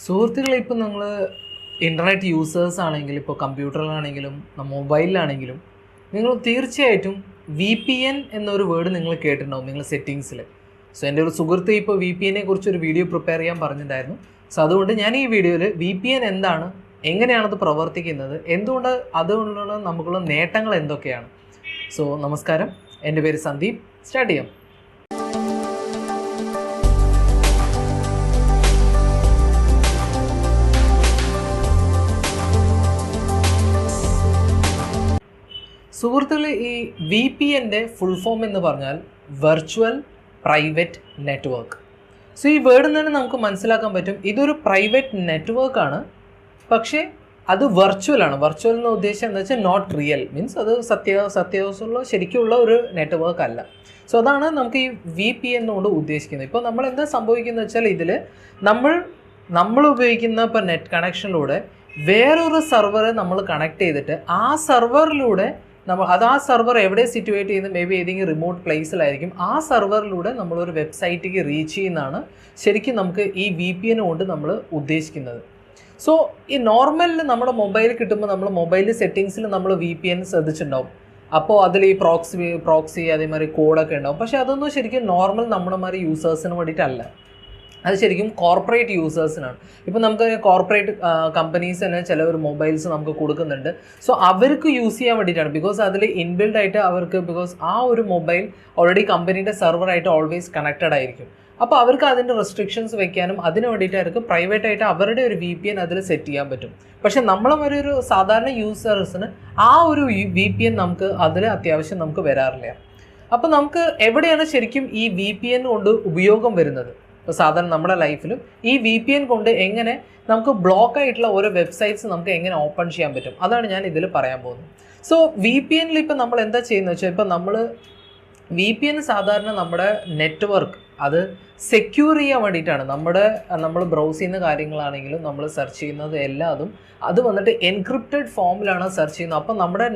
സുഹൃത്തുക്കളെ ഇപ്പോൾ നമ്മൾ ഇൻ്റർനെറ്റ് യൂസേഴ്സ് ആണെങ്കിൽ ഇപ്പോൾ കമ്പ്യൂട്ടറിലാണെങ്കിലും മൊബൈലിലാണെങ്കിലും നിങ്ങൾ തീർച്ചയായിട്ടും വി പി എൻ എന്നൊരു വേർഡ് നിങ്ങൾ കേട്ടിട്ടുണ്ടാവും നിങ്ങൾ സെറ്റിങ്സിൽ. സോ എൻ്റെ ഒരു സുഹൃത്ത് ഇപ്പോൾ വി പി എന്നെ കുറിച്ചൊരു വീഡിയോ പ്രിപ്പയർ ചെയ്യാൻ പറഞ്ഞിട്ടുണ്ടായിരുന്നു. സോ അതുകൊണ്ട് ഞാൻ ഈ വീഡിയോയിൽ വി പി എൻ എന്താണ്, എങ്ങനെയാണത് പ്രവർത്തിക്കുന്നത്, എന്തുകൊണ്ട് അതുകൊണ്ടുള്ള നമുക്കുള്ള നേട്ടങ്ങൾ എന്തൊക്കെയാണ്. സോ നമസ്കാരം, എൻ്റെ പേര് സന്ദീപ്. സ്റ്റാർട്ട് ചെയ്യാം. സുഹൃത്തുക്കൾ, ഈ വി പി എൻ്റെ ഫുൾ ഫോം എന്ന് പറഞ്ഞാൽ വെർച്വൽ പ്രൈവറ്റ് നെറ്റ്വർക്ക്. സോ ഈ വേർഡിൽ നിന്ന് തന്നെ നമുക്ക് മനസ്സിലാക്കാൻ പറ്റും ഇതൊരു പ്രൈവറ്റ് നെറ്റ്വർക്കാണ്, പക്ഷേ അത് വെർച്വലാണ്. വെർച്വൽ എന്ന് ഉദ്ദേശിച്ചത് എന്താ വെച്ചാൽ നോട്ട് റിയൽ, മീൻസ് അത് സത്യാവസ്ഥയുള്ള ശരിക്കുള്ള ഒരു നെറ്റ്വർക്ക് അല്ല. സോ അതാണ് നമുക്ക് ഈ വി പി എന്നുകൊണ്ട് ഉദ്ദേശിക്കുന്നത്. ഇപ്പോൾ നമ്മൾ എന്താ സംഭവിക്കുന്നത് വെച്ചാൽ ഇതിൽ നമ്മൾ ഉപയോഗിക്കുന്ന ഇപ്പോൾ നെറ്റ് കണക്ഷനിലൂടെ വേറൊരു സെർവറെ നമ്മൾ കണക്ട് ചെയ്തിട്ട് ആ സെർവറിലൂടെ ആ സെർവർ എവിടെ സിറ്റുവേറ്റ് ചെയ്യുന്നത്, മേ ബി ഏതെങ്കിലും റിമോട്ട് പ്ലേസിലായിരിക്കും. ആ സെർവറിലൂടെ നമ്മളൊരു വെബ്സൈറ്റിലേക്ക് റീച്ച് ചെയ്യുന്നതാണ് ശരിക്കും നമുക്ക് ഈ വി പി എൻ കൊണ്ട് നമ്മൾ ഉദ്ദേശിക്കുന്നത്. സോ ഈ നോർമലിൽ നമ്മുടെ മൊബൈൽ കിട്ടുമ്പോൾ നമ്മൾ മൊബൈൽ സെറ്റിങ്സിൽ നമ്മൾ വി പി എൻ ശ്രദ്ധിച്ചിട്ടുണ്ടാവും. അപ്പോൾ അതിൽ ഈ പ്രോക്സി അതേമാതിരി കോഡൊക്കെ ഉണ്ടാവും. പക്ഷേ അതൊന്നും ശരിക്കും നോർമൽ നമ്മുടെ മാതിരി യൂസേഴ്സിന് വേണ്ടിയിട്ടല്ല, അത് ശരിക്കും കോർപ്പറേറ്റ് യൂസേഴ്സിനാണ്. ഇപ്പോൾ നമുക്ക് കോർപ്പറേറ്റ് കമ്പനീസ് തന്നെ ചില ഒരു മൊബൈൽസ് നമുക്ക് കൊടുക്കുന്നുണ്ട്. സോ അവർക്ക് യൂസ് ചെയ്യാൻ വേണ്ടിയിട്ടാണ്. ബിക്കോസ് അതിൽ ഇൻബിൽഡ് ആയിട്ട് അവർക്ക്, ബിക്കോസ് ആ ഒരു മൊബൈൽ ഓൾറെഡി കമ്പനീൻ്റെ സെർവറായിട്ട് ഓൾവേസ് കണക്റ്റഡ് ആയിരിക്കും. അപ്പോൾ അവർക്ക് അതിൻ്റെ റെസ്ട്രിക്ഷൻസ് വെക്കാനും അതിന് വേണ്ടിയിട്ട് അവർക്ക് പ്രൈവറ്റ് ആയിട്ട് അവരുടെ ഒരു വി പി എൻ അതിൽ സെറ്റ് ചെയ്യാൻ പറ്റും. പക്ഷേ ഒരു സാധാരണ യൂസേഴ്സിന് ആ ഒരു വി പി എൻ നമുക്ക് അതിൽ അത്യാവശ്യം നമുക്ക് വരാറില്ല. അപ്പോൾ നമുക്ക് എവിടെയാണ് ശരിക്കും ഈ വി പി എൻ കൊണ്ട് ഉപയോഗം വരുന്നത്? ഇപ്പോൾ സാധാരണ നമ്മുടെ ലൈഫിലും ഈ വി പി എൻ കൊണ്ട് എങ്ങനെ നമുക്ക് ബ്ലോക്ക് ആയിട്ടുള്ള ഓരോ വെബ്സൈറ്റ്സ് നമുക്ക് എങ്ങനെ ഓപ്പൺ ചെയ്യാൻ പറ്റും, അതാണ് ഞാൻ ഇതിൽ പറയാൻ പോകുന്നത്. സോ വി പി എനിൽ ഇപ്പോൾ നമ്മൾ എന്താ ചെയ്യുന്നത് വെച്ചാൽ, ഇപ്പോൾ നമ്മൾ വി പി എൻ സാധാരണ നമ്മുടെ നെറ്റ്വർക്ക് അത് സെക്യൂർ ചെയ്യാൻ വേണ്ടിയിട്ടാണ്. നമ്മൾ ബ്രൗസ് ചെയ്യുന്ന കാര്യങ്ങളാണെങ്കിലും നമ്മൾ സെർച്ച് ചെയ്യുന്നത് എല്ലാതും അത് വന്നിട്ട് എൻക്രിപ്റ്റഡ് ഫോമിലാണ് സെർച്ച് ചെയ്യുന്നത്. അപ്പോൾ നമ്മുടെ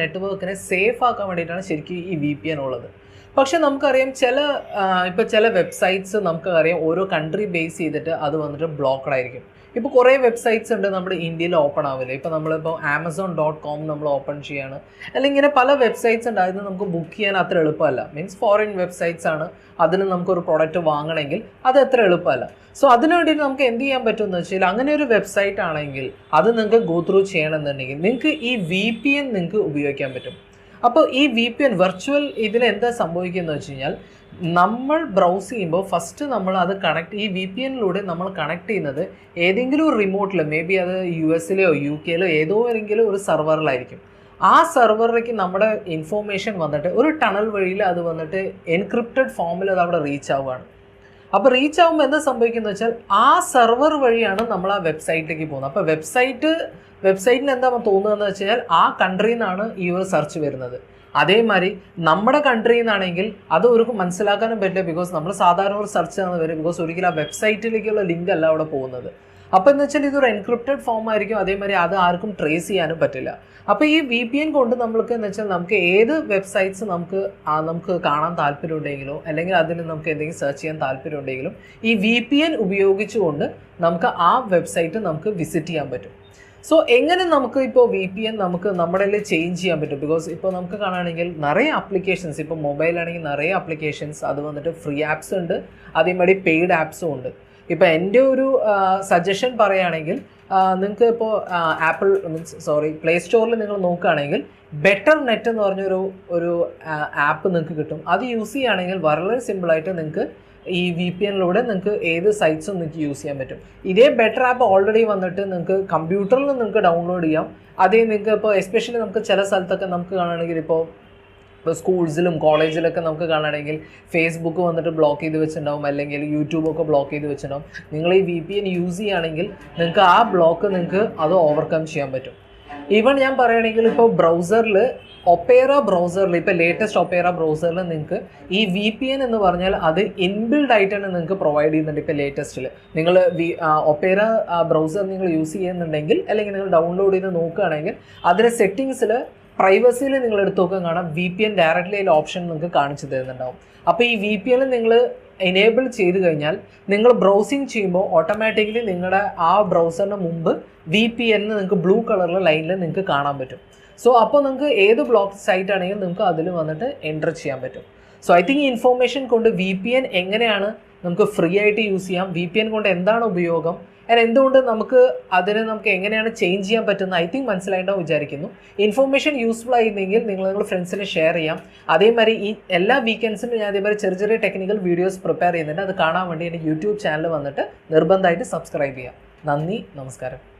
നെറ്റ്വർക്കിനെ സേഫ് ആക്കാൻ വേണ്ടിയിട്ടാണ് ശരിക്കും ഈ വി പി എൻ ഉള്ളത്. പക്ഷെ നമുക്കറിയാം ചില വെബ്സൈറ്റ്സ് നമുക്കറിയാം ഓരോ കൺട്രി ബേസ് ചെയ്തിട്ട് അത് വന്നിട്ട് ബ്ലോക്കഡ് ആയിരിക്കും. ഇപ്പോൾ കുറേ വെബ്സൈറ്റ്സ് ഉണ്ട് നമ്മുടെ ഇന്ത്യയിൽ ഓപ്പൺ ആവില്ല. ഇപ്പോൾ നമ്മളിപ്പോൾ Amazon.com നമ്മൾ ഓപ്പൺ ചെയ്യാണ്, അല്ലെങ്കിൽ ഇങ്ങനെ പല വെബ്സൈറ്റ്സ് ഉണ്ട്. അതിന് നമുക്ക് ബുക്ക് ചെയ്യാൻ അത്ര എളുപ്പമല്ല. മീൻസ് ഫോറിൻ വെബ്സൈറ്റ്സ് ആണ്, അതിന് നമുക്കൊരു പ്രോഡക്റ്റ് വാങ്ങണമെങ്കിൽ അത് അത്ര എളുപ്പമല്ല. സോ അതിനു വേണ്ടിയിട്ട് നമുക്ക് എന്ത് ചെയ്യാൻ പറ്റുമെന്ന് വെച്ചാൽ, അങ്ങനെ ഒരു വെബ്സൈറ്റ് ആണെങ്കിൽ അത് നിങ്ങൾക്ക് ഗോ ത്രൂ ചെയ്യണമെന്നുണ്ടെങ്കിൽ നിങ്ങൾക്ക് ഈ വി പി എൻ നിങ്ങൾക്ക് ഉപയോഗിക്കാൻ പറ്റും. അപ്പോൾ ഈ വി പി എൻ വെർച്വൽ ഇതിൽ എന്താ സംഭവിക്കുന്നത് വെച്ച് കഴിഞ്ഞാൽ, നമ്മൾ ബ്രൗസ് ചെയ്യുമ്പോൾ ഫസ്റ്റ് നമ്മൾ അത് ഈ വി പി എന്നിലൂടെ നമ്മൾ കണക്ട് ചെയ്യുന്നത് ഏതെങ്കിലും ഒരു റിമോട്ടിൽ, മേ ബി അത് US UK ഏതെങ്കിലും ഒരു സെർവറിലായിരിക്കും. ആ സെർവറിലേക്ക് നമ്മുടെ ഇൻഫോർമേഷൻ വന്നിട്ട് ഒരു ടണൽ വഴിയിൽ അത് വന്നിട്ട് എൻക്രിപ്റ്റഡ് ഫോമിൽ അത് അവിടെ റീച്ച് ആവുകയാണ്. അപ്പോൾ റീച്ച് ആകുമ്പോൾ എന്താ സംഭവിക്കുന്നത് വെച്ചാൽ, ആ സെർവർ വഴിയാണ് നമ്മൾ ആ വെബ്സൈറ്റിലേക്ക് പോകുന്നത്. അപ്പോൾ വെബ്സൈറ്റിന് എന്താ തോന്നുന്നതെന്ന് വെച്ച് കഴിഞ്ഞാൽ ആ കൺട്രിയിൽ നിന്നാണ് ഈ ഒരു സെർച്ച് വരുന്നത്. അതേമാതിരി നമ്മുടെ കൺട്രിയിൽ നിന്നാണെങ്കിൽ അത് ഒരു മനസ്സിലാക്കാനും പറ്റില്ല, ബിക്കോസ് നമ്മൾ സാധാരണ ഒരു സെർച്ച് ആണ് വരും. ബിക്കോസ് ഒരിക്കലും ആ വെബ്സൈറ്റിലേക്കുള്ള ലിങ്ക് അല്ല അവിടെ പോകുന്നത്. അപ്പോൾ എന്ന് വെച്ചാൽ ഇതൊരു എൻക്രിപ്റ്റഡ് ഫോം ആയിരിക്കും. അതേമാതിരി അത് ആർക്കും ട്രേസ് ചെയ്യാനും പറ്റില്ല. അപ്പോൾ ഈ വി പി എൻ കൊണ്ട് നമ്മൾക്ക് എന്ന് വെച്ചാൽ നമുക്ക് ഏത് വെബ്സൈറ്റ്സ് നമുക്ക് കാണാൻ താല്പര്യമുണ്ടെങ്കിലോ അല്ലെങ്കിൽ അതിന് നമുക്ക് എന്തെങ്കിലും സെർച്ച് ചെയ്യാൻ താല്പര്യമുണ്ടെങ്കിലും ഈ വി പി എൻ ഉപയോഗിച്ചുകൊണ്ട് നമുക്ക് ആ വെബ്സൈറ്റ് നമുക്ക് വിസിറ്റ് ചെയ്യാൻ പറ്റും. സോ എങ്ങനെ നമുക്ക് ഇപ്പോൾ വി പി എൻ നമുക്ക് നമ്മുടെ ചേഞ്ച് ചെയ്യാൻ പറ്റും? ബിക്കോസ് ഇപ്പോൾ നമുക്ക് കാണുകയാണെങ്കിൽ നിറയെ ആപ്ലിക്കേഷൻസ്, ഇപ്പോൾ മൊബൈലാണെങ്കിൽ നിറയെ ആപ്ലിക്കേഷൻസ്, അത് വന്നിട്ട് ഫ്രീ ആപ്സ് ഉണ്ട്, അതേമാതിരി പെയ്ഡ് ആപ്സും ഉണ്ട്. ഇപ്പോൾ എൻ്റെ ഒരു സജഷൻ പറയുകയാണെങ്കിൽ, നിങ്ങൾക്ക് ഇപ്പോൾ പ്ലേ സ്റ്റോറിൽ നിങ്ങൾ നോക്കുകയാണെങ്കിൽ ബെറ്റർ നെറ്റ് എന്ന് പറഞ്ഞൊരു ആപ്പ് നിങ്ങൾക്ക് കിട്ടും. അത് യൂസ് ചെയ്യുകയാണെങ്കിൽ വളരെ സിമ്പിളായിട്ട് നിങ്ങൾക്ക് ഈ വി പി എന്നിലൂടെ നിങ്ങൾക്ക് ഏത് സൈറ്റ്സും നിങ്ങൾക്ക് യൂസ് ചെയ്യാൻ പറ്റും. ഇതേ ബെറ്റർ ആപ്പ് ഓൾറെഡി വന്നിട്ട് നിങ്ങൾക്ക് കമ്പ്യൂട്ടറിൽ നിങ്ങൾക്ക് ഡൗൺലോഡ് ചെയ്യാം. അതേ നിങ്ങൾക്ക് ഇപ്പോൾ എസ്പെഷ്യലി നമുക്ക് ചില സ്ഥലത്തൊക്കെ നമുക്ക് കാണുകയാണെങ്കിൽ ഇപ്പോൾ സ്കൂൾസിലും കോളേജിലൊക്കെ നമുക്ക് കാണുകയാണെങ്കിൽ ഫേസ്ബുക്ക് വന്നിട്ട് ബ്ലോക്ക് ചെയ്ത് വെച്ചിട്ടുണ്ടാവും, അല്ലെങ്കിൽ യൂട്യൂബൊക്കെ ബ്ലോക്ക് ചെയ്ത് വെച്ചിട്ടുണ്ടാവും. നിങ്ങൾ ഈ വി പി എൻ യൂസ് ചെയ്യുകയാണെങ്കിൽ നിങ്ങൾക്ക് ആ ബ്ലോക്ക് നിങ്ങൾക്ക് അത് ഓവർകം ചെയ്യാൻ പറ്റും. ഈവൻ ഞാൻ പറയുകയാണെങ്കിൽ ഇപ്പോൾ ബ്രൗസറിൽ ഒപ്പേറ ബ്രൗസറിൽ, ഇപ്പോൾ ലേറ്റസ്റ്റ് ഒപ്പേറ ബ്രൗസറിൽ നിങ്ങൾക്ക് ഈ വി പി എൻ എന്ന് പറഞ്ഞാൽ അത് ഇൻബിൽഡ് ആയിട്ടാണ് നിങ്ങൾക്ക് പ്രൊവൈഡ് ചെയ്യുന്നുണ്ട്. ഇപ്പോൾ ലേറ്റസ്റ്റിൽ നിങ്ങൾ ഒപ്പേറ ബ്രൗസർ നിങ്ങൾ യൂസ് ചെയ്യുന്നുണ്ടെങ്കിൽ അല്ലെങ്കിൽ നിങ്ങൾ ഡൗൺലോഡ് ചെയ്ത് നോക്കുകയാണെങ്കിൽ അതിലെ സെറ്റിങ്സിൽ പ്രൈവസിയിൽ നിങ്ങൾ എടുത്ത് നോക്കാൻ കാണാം VPN ഡയറക്റ്റ്ലി അതിൽ ഓപ്ഷൻ നിങ്ങൾക്ക് കാണിച്ചു തരുന്നുണ്ടാവും. അപ്പോൾ ഈ VPN നിങ്ങൾ എനേബിൾ ചെയ്ത് കഴിഞ്ഞാൽ നിങ്ങൾ ബ്രൗസിങ് ചെയ്യുമ്പോൾ ഓട്ടോമാറ്റിക്കലി നിങ്ങളുടെ ആ ബ്രൗസറിന് മുമ്പ് VPN നിങ്ങൾക്ക് ബ്ലൂ കളറിലെ ലൈനിൽ നിങ്ങൾക്ക് കാണാൻ പറ്റും. സോ അപ്പോൾ നിങ്ങൾക്ക് ഏത് ബ്ലോക്ക് സൈറ്റ് ആണെങ്കിലും നിങ്ങൾക്ക് അതിൽ വന്നിട്ട് എൻ്റർ ചെയ്യാൻ പറ്റും. സോ ഐ തിങ്ക് ഈ ഇൻഫോർമേഷൻ കൊണ്ട് VPN എങ്ങനെയാണ് നമുക്ക് ഫ്രീ ആയിട്ട് യൂസ് ചെയ്യാം, VPN കൊണ്ട് എന്താണ് ഉപയോഗം, ആൻഡ് എന്തുകൊണ്ട് നമുക്ക് എങ്ങനെയാണ് ചേഞ്ച് ചെയ്യാൻ പറ്റുന്നത് ഐ തിങ്ക് മനസ്സിലായിട്ടുണ്ടാവും വിചാരിക്കുന്നു. ഇൻഫോർമേഷൻ യൂസ്ഫുൾ ആയിരുന്നെങ്കിൽ നിങ്ങളുടെ ഫ്രണ്ട്സിന് ഷെയർ ചെയ്യാം. അതേമാതിരി ഈ എല്ലാ വീക്കെൻഡ്സിനും ഞാൻ അതേമാതിരി ചെറിയ ചെറിയ ടെക്നിക്കൽ വീഡിയോസ് പ്രിപ്പയർ ചെയ്യുന്നുണ്ട്. അത് കാണാൻ വേണ്ടി എൻ്റെ യൂട്യൂബ് ചാനൽ വന്നിട്ട് നിർബന്ധമായിട്ട് സബ്സ്ക്രൈബ് ചെയ്യാം. നന്ദി, നമസ്കാരം.